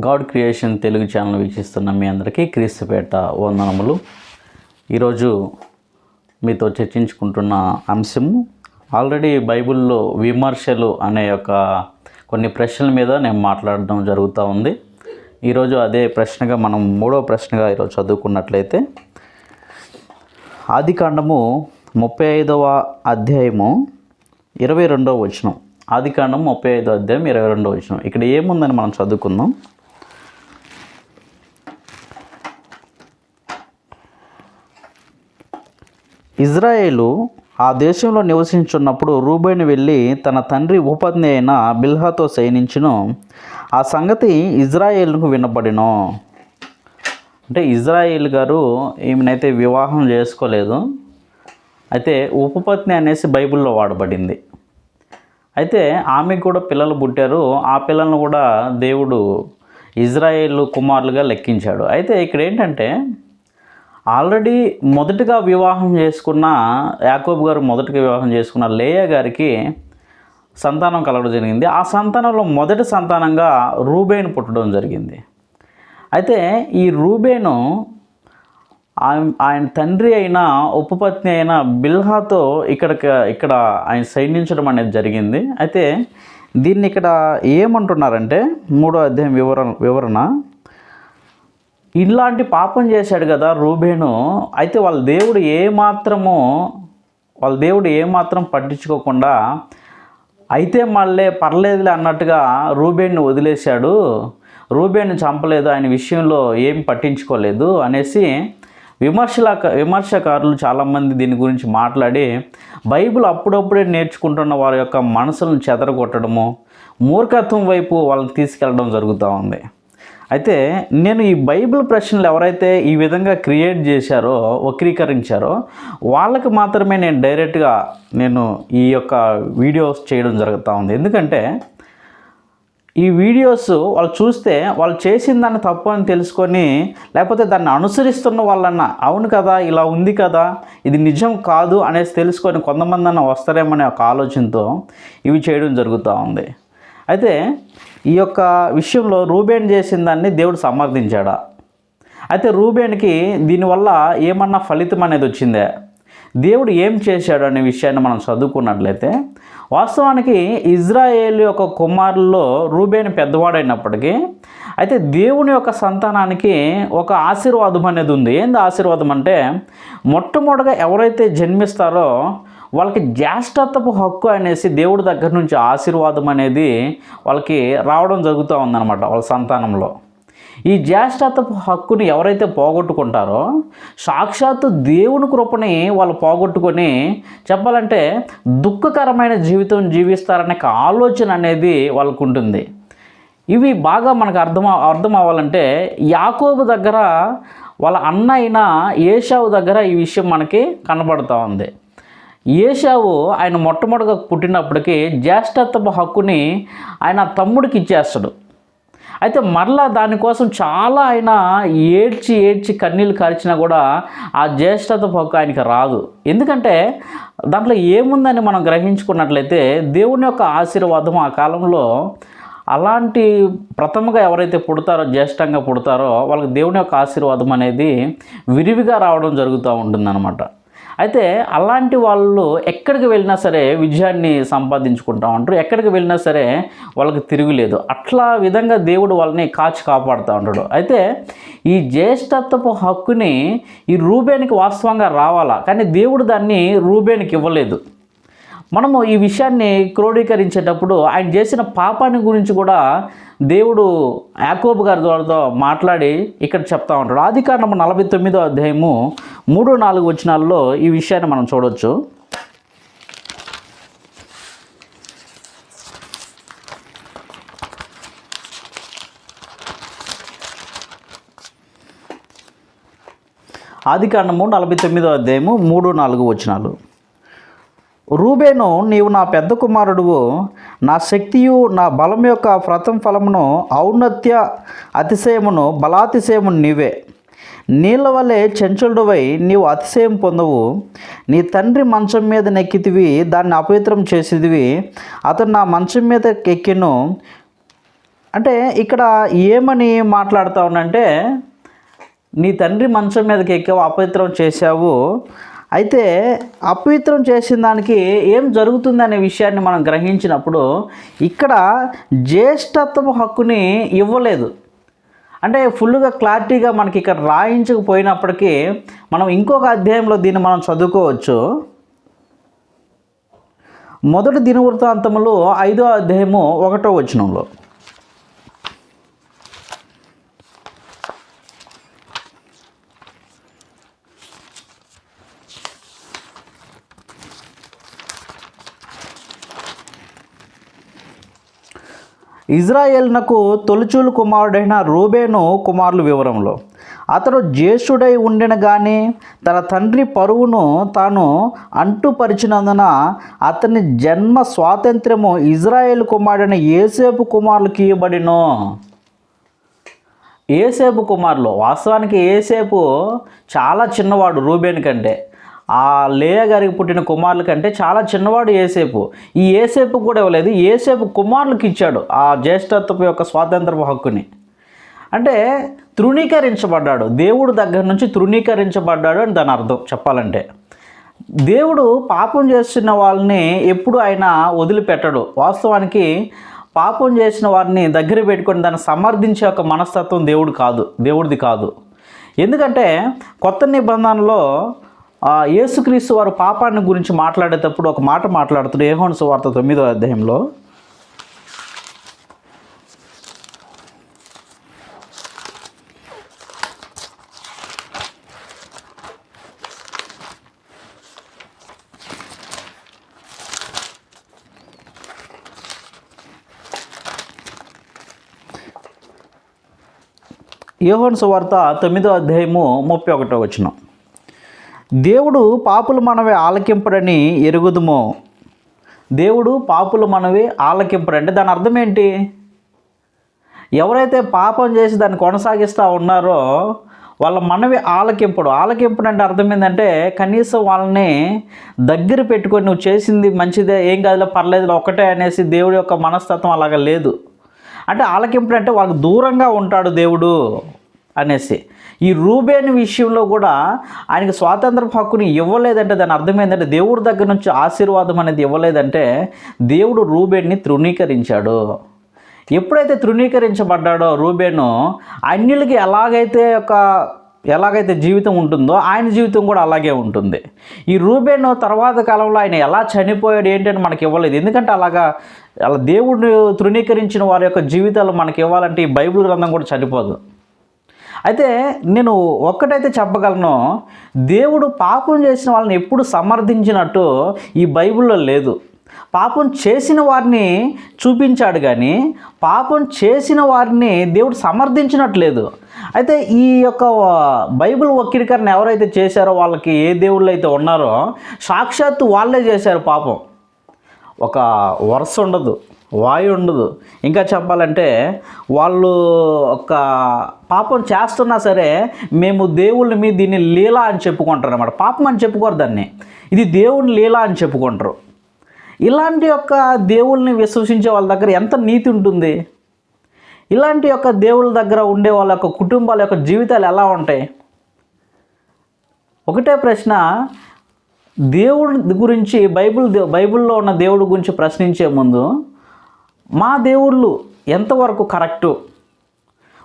God creation Telugu channel వీక్షిస్తున్న మీ అందరికీ క్రీస్తుపేట వందనములు. ఈరోజు మీతో చర్చించుకుంటున్న అంశము ఆల్రెడీ బైబిల్లో విమర్శలు అనే కొన్ని ప్రశ్నల మీద నేను మాట్లాడడం జరుగుతూ ఉంది. ఈరోజు అదే ప్రశ్నగా మనం మూడో ప్రశ్నగా ఈరోజు చదువుకున్నట్లయితే ఆదికాండము 35వ అధ్యాయము 22వ వచనం. ఆదికాండం 35వ అధ్యాయం 22వ వచనం. ఇక్కడ ఏముందని మనం చదువుకుందాం. ఇజ్రాయేలు ఆ దేశంలో నివసించున్నప్పుడు రూబేను వెళ్ళి తన తండ్రి ఉపపత్ని అయిన బిల్హాతో శయనించును. ఆ సంగతి ఇజ్రాయేలుకు వినపడిను. అంటే ఇజ్రాయేల్ గారు ఈమెనైతే వివాహం చేసుకోలేదు, అయితే ఉపపత్ని అనేసి బైబిల్లో వాడబడింది. అయితే ఆమెకు కూడా పిల్లలు పుట్టారు. ఆ పిల్లలను కూడా దేవుడు ఇజ్రాయేలు కుమారులుగా లెక్కించాడు. అయితే ఇక్కడ ఏంటంటే ఆల్రెడీ మొదటగా వివాహం చేసుకున్న యాకోబు గారు మొదటగా వివాహం చేసుకున్న లేయా గారికి సంతానం కలగడం జరిగింది. ఆ సంతానంలో మొదటి సంతానంగా రూబేను పుట్టడం జరిగింది. అయితే ఈ రూబేను ఆయన తండ్రి అయిన ఉపపత్ని అయిన బిల్హాతో ఇక్కడ ఆయన సైనించడం అనేది జరిగింది. అయితే దీన్ని ఇక్కడ ఏమంటున్నారంటే 3వ అధ్యాయం వివరణ ఇలాంటి పాపం చేశాడు కదా రూబేను. అయితే వాళ్ళ దేవుడు ఏమాత్రం పట్టించుకోకుండా అయితే మళ్ళీ పర్లేదులే అన్నట్టుగా రూబేన్ను వదిలేశాడు, రూబేన్ను చంపలేదు, ఆయన విషయంలో ఏం పట్టించుకోలేదు అనేసి విమర్శకారులు చాలామంది దీని గురించి మాట్లాడి బైబిల్ అప్పుడప్పుడే నేర్చుకుంటున్న వారి యొక్క మనసులను చెదరగొట్టడము, మూర్ఖత్వం వైపు వాళ్ళని తీసుకెళ్ళడం జరుగుతూ ఉంది. అయితే నేను ఈ బైబిల్ ప్రశ్నలు ఎవరైతే ఈ విధంగా క్రియేట్ చేశారో, వక్రీకరించారో వాళ్ళకి మాత్రమే నేను డైరెక్ట్గా ఈ యొక్క వీడియోస్ చేయడం జరుగుతూ ఉంది. ఎందుకంటే ఈ వీడియోస్ వాళ్ళు చూస్తే వాళ్ళు చేసిన దాన్ని తప్పు అని తెలుసుకొని, లేకపోతే దాన్ని అనుసరిస్తున్న వాళ్ళన్నా అవును కదా, ఇలా ఉంది కదా, ఇది నిజం కాదు అనేసి తెలుసుకొని కొంతమంది అన్న వస్తారేమనే ఒక ఆలోచనతో ఇవి చేయడం జరుగుతూ ఉంది. అయితే ఈ యొక్క విషయంలో రూబేన్ చేసిన దాన్ని దేవుడు సమర్థించాడా? అయితే రూబేన్కి దీనివల్ల ఏమన్నా ఫలితం అనేది వచ్చిందే? దేవుడు ఏం చేశాడు అనే విషయాన్ని మనం చదువుకున్నట్లయితే వాస్తవానికి ఇజ్రాయేల్ యొక్క కుమారుల్లో రూబేన్ పెద్దవాడైనప్పటికీ అయితే దేవుని యొక్క సంతానానికి ఒక ఆశీర్వాదం అనేది ఉంది. ఏంది ఆశీర్వాదం అంటే మొట్టమొదటిగా ఎవరైతే జన్మిస్తారో వాళ్ళకి జ్యేష్ఠత్వపు హక్కు అనేసి దేవుడి దగ్గర నుంచి ఆశీర్వాదం అనేది వాళ్ళకి రావడం జరుగుతూ ఉందన్నమాట వాళ్ళ సంతానంలో. ఈ జ్యేష్ఠత్వపు హక్కుని ఎవరైతే పోగొట్టుకుంటారో సాక్షాత్తు దేవుని కృపని వాళ్ళు పోగొట్టుకొని చెప్పాలంటే దుఃఖకరమైన జీవితం జీవిస్తారనే ఆలోచన అనేది వాళ్ళకు ఉంటుంది. ఇవి బాగా మనకు అర్థం అవ్వాలంటే యాకోబు దగ్గర వాళ్ళ అన్న అయిన ఏశావు దగ్గర ఈ విషయం మనకి కనబడుతూ ఉంది. ఏశావు ఆయన మొట్టమొదటిగా పుట్టినప్పటికీ జ్యేష్ఠత్వపు హక్కుని ఆయన తమ్ముడికి ఇచ్చేస్తాడు. అయితే మరలా దానికోసం చాలా ఆయన ఏడ్చి కన్నీళ్ళు కార్చినా కూడా ఆ జ్యేష్ఠత్వపు హక్కు ఆయనకి రాదు. ఎందుకంటే దాంట్లో ఏముందని మనం గ్రహించుకున్నట్లయితే దేవుని యొక్క ఆశీర్వాదం ఆ కాలంలో అలాంటి ప్రథమగా ఎవరైతే పుడతారో, జ్యేష్ఠంగా పుడతారో వాళ్ళకి దేవుని యొక్క ఆశీర్వాదం అనేది విరివిగా రావడం జరుగుతూ ఉంటుందన్నమాట. అయితే అలాంటి వాళ్ళు ఎక్కడికి వెళ్ళినా సరే విజయాన్ని సంపాదించుకుంటా ఉంటారు, ఎక్కడికి వెళ్ళినా సరే వాళ్ళకి తిరుగులేదు. అట్లా విధంగా దేవుడు వాళ్ళని కాపాడుతూ ఉంటాడు. అయితే ఈ జ్యేష్ఠత్వపు హక్కుని ఈ రూబేనికి వాస్తవంగా రావాలా, కానీ దేవుడు దాన్ని రూబేనికి ఇవ్వలేదు. మనము ఈ విషయాన్ని క్రోడీకరించేటప్పుడు ఆయన చేసిన పాపాన్ని గురించి కూడా దేవుడు యాకోబు గారి ద్వారా మాట్లాడి ఇక్కడ చెప్తా ఉంటాడు. ఆదికాండం 49వ అధ్యాయము 3-4 వచనాల్లో ఈ విషయాన్ని మనం చూడవచ్చు. ఆదికాండము 49వ అధ్యాయము 3-4 వచనాలు. రూబేను, నీవు నా పెద్ద కుమారుడువు, నా శక్తియు నా బలం యొక్క ప్రథమ ఫలమును, ఔన్నత్య అతిశయమును బలాతిశయమును నీవే. నీళ్ళ వలె చంచలుడువై నీవు అతిశయం పొందవు. నీ తండ్రి మంచం మీద నెక్కితివి, దాన్ని అపవిత్రం చేసేదివి. అతను నా మంచం మీద ఎక్కెను, అంటే ఇక్కడ ఏమని మాట్లాడుతా ఉన్నంటే, నీ తండ్రి మంచం మీదకి ఎక్కావు, అపవిత్రం చేశావు. అయితే అపవిత్రం చేసిన దానికి ఏం జరుగుతుందనే విషయాన్ని మనం గ్రహించినప్పుడు ఇక్కడ జ్యేష్ఠత్వపు హక్కుని ఇవ్వలేదు. అంటే ఫుల్గా క్లారిటీగా మనకి ఇక్కడ రాయించకపోయినప్పటికీ మనం ఇంకొక అధ్యాయంలో దీన్ని మనం చదువుకోవచ్చు. మొదటి దినవృత్తాంతములు 5వ అధ్యాయము 1వ వచనంలో, ఇజ్రాయేలునకు తొలిచూలు కుమారుడైన రూబేను కుమారుల వివరంలో, అతడు జ్యేష్ఠుడై ఉండిన కానీ తన తండ్రి పరువును తాను అంటుపరిచినందున అతని జన్మ స్వాతంత్ర్యము ఇజ్రాయేలు కుమారుడైన యోసేపు కుమారులకు ఇవ్వబడిను. యోసేపు కుమారులు, వాస్తవానికి యోసేపు చాలా చిన్నవాడు రూబేను కంటే. ఆ లేయ గారికి పుట్టిన కుమారుల కంటే చాలా చిన్నవాడు యోసేపు. ఈ యోసేపు కూడా ఇవ్వలేదు, యోసేపు కుమారులకు ఇచ్చాడు ఆ జ్యేష్ఠత్వపు యొక్క స్వాతంత్రపు హక్కుని. అంటే తృణీకరించబడ్డాడు, దేవుడు దగ్గర నుంచి తృణీకరించబడ్డాడు అని దాని అర్థం చెప్పాలంటే. దేవుడు పాపం చేస్తున్న వాళ్ళని ఎప్పుడు ఆయన వదిలిపెట్టడు. వాస్తవానికి పాపం చేసిన వారిని దగ్గర పెట్టుకొని దాన్ని సమర్థించే ఒక మనస్తత్వం దేవుడిది కాదు. ఎందుకంటే కొత్త నిబంధనలో యేసుక్రీస్తు వారు పాపాన్ని గురించి మాట్లాడేటప్పుడు ఒక మాట మాట్లాడుతాడు. యోహాను సువార్త 9వ అధ్యాయంలో, యోహాను సువార్త 9వ అధ్యాయము 31వ వచనం, దేవుడు పాపులు మనవి ఆలకింపడని ఎరుగుదుమో. దేవుడు పాపులు మనవి ఆలకింపడంటే దాని అర్థం ఏంటి? ఎవరైతే పాపం చేసి దాన్ని కొనసాగిస్తూ ఉన్నారో వాళ్ళ మనవి ఆలకింపడు అంటే అర్థం ఏంటంటే కనీసం వాళ్ళని దగ్గర పెట్టుకొని నువ్వు చేసింది మంచిదే, ఏం కాదులే, పర్లేదులే, ఒకటే అనేసి దేవుడి యొక్క మనస్తత్వం అలాగా లేదు. అంటే ఆలకింపడు అంటే వాళ్ళకి దూరంగా ఉంటాడు దేవుడు అనేసి. ఈ రూబేను విషయంలో కూడా ఆయనకి స్వాతంత్ర హక్కుని ఇవ్వలేదంటే దాని అర్థం ఏంటంటే దేవుడి దగ్గర నుంచి ఆశీర్వాదం అనేది ఇవ్వలేదంటే దేవుడు రూబేన్ని తృణీకరించాడు. ఎప్పుడైతే తృణీకరించబడ్డాడో రూబేను, అన్యులకి ఎలాగైతే జీవితం ఉంటుందో ఆయన జీవితం కూడా అలాగే ఉంటుంది. ఈ రూబేను తర్వాత కాలంలో ఆయన ఎలా చనిపోయాడు ఏంటని మనకి ఇవ్వలేదు. ఎందుకంటే అలా దేవుడిని తృణీకరించిన వారి యొక్క జీవితాలు మనకి ఇవ్వాలంటే ఈ బైబిల్ గ్రంథం కూడా చనిపోదు. అయితే నేను ఒక్కటైతే చెప్పగలను, దేవుడు పాపం చేసిన వాళ్ళని ఎప్పుడు సమర్థించినట్టు ఈ బైబిల్లో లేదు. పాపం చేసిన వారిని చూపించాడు కానీ పాపం చేసిన వారిని దేవుడు సమర్థించినట్లేదు. అయితే ఈ యొక్క బైబిల్ వక్రీకరణ ఎవరైతే చేశారో వాళ్ళకి ఏ దేవుళ్ళు అయితే ఉన్నారో సాక్షాత్తు వాళ్ళే చేశారు పాపం. ఒక వరుస ఉండదు, వాయు ఉండదు. ఇంకా చెప్పాలంటే వాళ్ళు ఒక పాపం చేస్తున్నా సరే మేము దేవుళ్ళ మీద దీన్ని లీలా అని చెప్పుకుంటారు అన్నమాట. పాపం అని చెప్పుకోరు దాన్ని, ఇది దేవుని లీలా అని చెప్పుకుంటారు. ఇలాంటి యొక్క దేవుళ్ళని విశ్వసించే వాళ్ళ దగ్గర ఎంత నీతి ఉంటుంది? ఇలాంటి యొక్క దేవుళ్ళ దగ్గర ఉండే వాళ్ళ యొక్క కుటుంబాల యొక్క జీవితాలు ఎలా ఉంటాయి? ఒకటే ప్రశ్న, దేవుడి గురించి బైబిల్లో ఉన్న దేవుడి గురించి ప్రశ్నించే ముందు మా దేవుళ్ళు ఎంతవరకు కరెక్టు,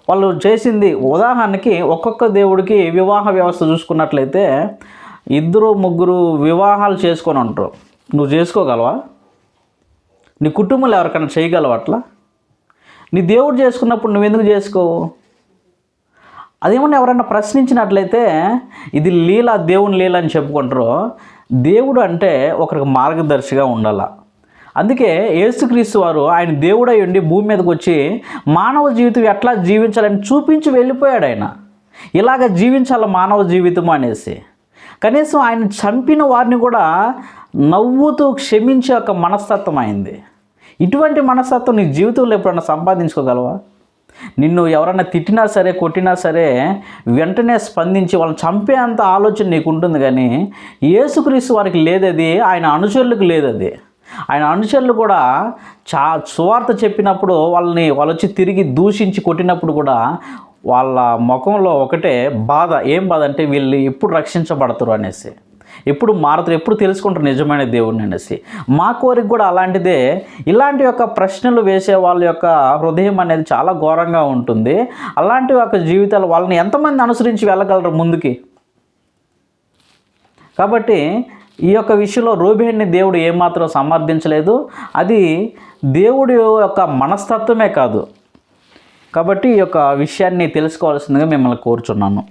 వాళ్ళు చేసింది, ఉదాహరణకి ఒక్కొక్క దేవుడికి వివాహ వ్యవస్థ చూసుకున్నట్లయితే 2-3 వివాహాలు చేసుకొని ఉంటారు. నువ్వు చేసుకోగలవా? నీ కుటుంబంలో ఎవరికైనా చేయగలవా అట్లా? నీ దేవుడు చేసుకున్నప్పుడు నువ్వెందుకు చేసుకోవు? అదేమన్నా ఎవరైనా ప్రశ్నించినట్లయితే ఇది లీల, దేవుని లీల అని చెప్పుకుంటారు. దేవుడు అంటే ఒకరికి మార్గదర్శిగా ఉండాల. అందుకే యేసుక్రీస్తు వారు ఆయన దేవుడై ఉండి భూమి మీదకి వచ్చి మానవ జీవితం ఎట్లా జీవించాలని చూపించి వెళ్ళిపోయాడు. ఆయన ఇలాగ జీవించాల మానవ జీవితం అనేసి. కనీసం ఆయన చంపిన వారిని కూడా నవ్వుతూ క్షమించే ఒక మనస్తత్వం అయింది. ఇటువంటి మనస్తత్వం నీ జీవితంలో ఎప్పుడన్నా సంపాదించుకోగలవా? నిన్ను ఎవరన్నా తిట్టినా సరే, కొట్టినా సరే వెంటనే స్పందించి వాళ్ళని చంపే అంత ఆలోచన నీకు ఉంటుంది. కానీ యేసుక్రీస్తు వారికి లేదది, ఆయన అనుచరులకు లేదది. ఆయన అనుచరులు కూడా సువార్త చెప్పినప్పుడు వాళ్ళు వచ్చి తిరిగి దూషించి కొట్టినప్పుడు కూడా వాళ్ళ ముఖంలో ఒకటే బాధ. ఏం బాధ అంటే వీళ్ళు ఎప్పుడు రక్షించబడతారు అనేసి, ఎప్పుడు మారుతారు, ఎప్పుడు తెలుసుకుంటారు నిజమైన దేవుడిని అనేసి. మా కోరిక కూడా అలాంటిదే. ఇలాంటి యొక్క ప్రశ్నలు వేసే వాళ్ళ యొక్క హృదయం అనేది చాలా ఘోరంగా ఉంటుంది. అలాంటి యొక్క జీవితాలు వాళ్ళని ఎంతమంది అనుసరించి వెళ్ళగలరు ముందుకి? కాబట్టి ఈ యొక్క విషయంలో రూబేన్ని దేవుడు ఏమాత్రం సమర్థించలేదు. అది దేవుడి యొక్క మనస్తత్వమే కాదు. కాబట్టి ఈ యొక్క విషయాన్ని తెలుసుకోవాల్సిందిగా మిమ్మల్ని కోరుచున్నాను.